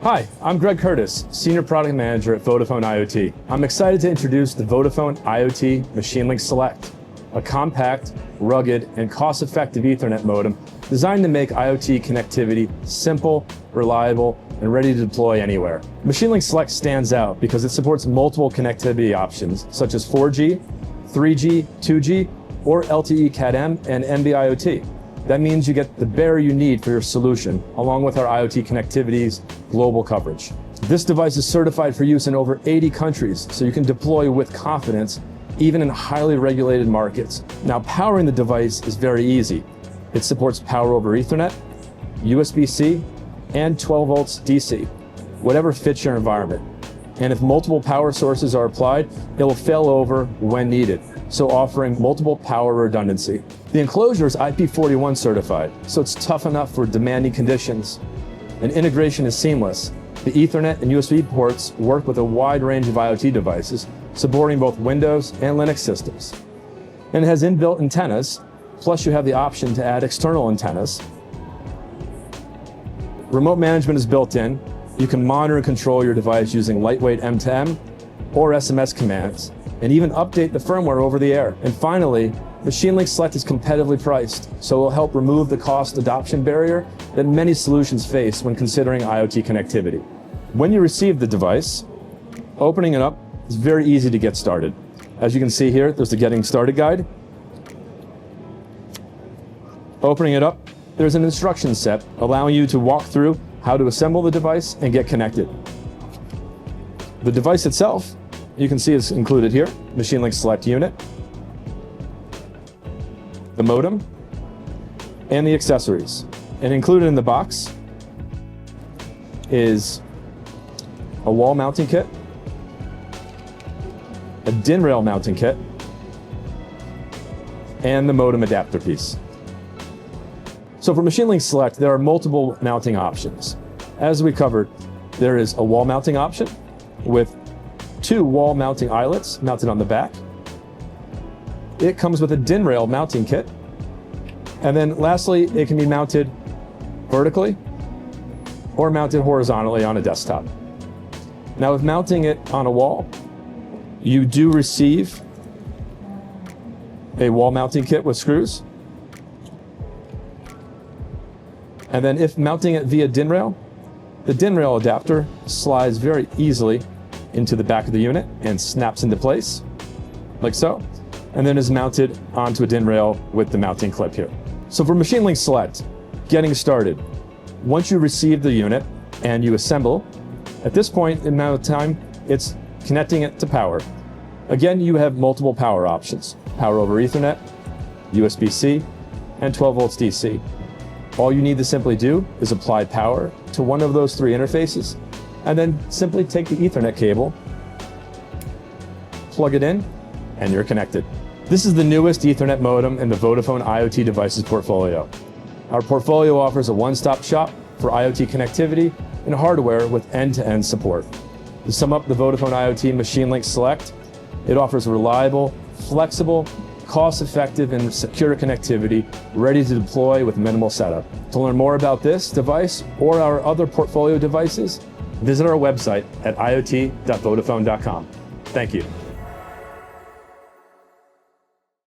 Hi, I'm Greg Curtis, Senior Product Manager at Vodafone IoT. I'm excited to introduce the Vodafone IoT MachineLink Select, a compact, rugged, and cost-effective Ethernet modem designed to make IoT connectivity simple, reliable, and ready to deploy anywhere. MachineLink Select stands out because it supports multiple connectivity options, such as 4G, 3G, 2G, or LTE CAT-M and NB-IoT. That means you get the bare you need for your solution, along with our IoT connectivity's global coverage. This device is certified for use in over 80 countries, so you can deploy with confidence, even in highly regulated markets. Now, powering the device is very easy. It supports power over Ethernet, USB-C, and 12 volts DC, whatever fits your environment. And if multiple power sources are applied, it will fail over when needed, so offering multiple power redundancy. The enclosure is IP41 certified, so it's tough enough for demanding conditions. And integration is seamless. The Ethernet and USB ports work with a wide range of IoT devices, supporting both Windows and Linux systems. And it has inbuilt antennas, plus you have the option to add external antennas. Remote management is built in. You can monitor and control your device using lightweight M2M or SMS commands, and even update the firmware over the air. And finally, MachineLink Select is competitively priced, so it will help remove the cost adoption barrier that many solutions face when considering IoT connectivity. When you receive the device, opening it up is very easy to get started. As you can see here, there's the Getting Started guide. Opening it up, there's an instruction set allowing you to walk through how to assemble the device and get connected. The device itself, you can see is included here, MachineLink Select unit, the modem, and the accessories. And included in the box is a wall mounting kit, a DIN rail mounting kit, and the modem adapter piece. So for MachineLink Select, there are multiple mounting options. As we covered, there is a wall mounting option with 2 wall mounting eyelets mounted on the back. It comes with a DIN rail mounting kit. And then lastly, it can be mounted vertically or mounted horizontally on a desktop. Now, with mounting it on a wall, you do receive a wall mounting kit with screws. And then if mounting it via DIN rail, the DIN rail adapter slides very easily into the back of the unit and snaps into place, like so, and then is mounted onto a DIN rail with the mounting clip here. So for MachineLink Select, getting started, once you receive the unit and you assemble, at this point in amount of time, it's connecting it to power. Again, you have multiple power options: power over Ethernet, USB-C, and 12 volts DC. All you need to simply do is apply power to one of those 3 interfaces, and then simply take the Ethernet cable, plug it in, and you're connected. This is the newest Ethernet modem in the Vodafone IoT devices portfolio. Our portfolio offers a one-stop shop for IoT connectivity and hardware with end-to-end support. To sum up the Vodafone IoT MachineLink Select, it offers reliable, flexible, cost-effective, and secure connectivity ready to deploy with minimal setup. To learn more about this device or our other portfolio devices, visit our website at iot.vodafone.com. Thank you.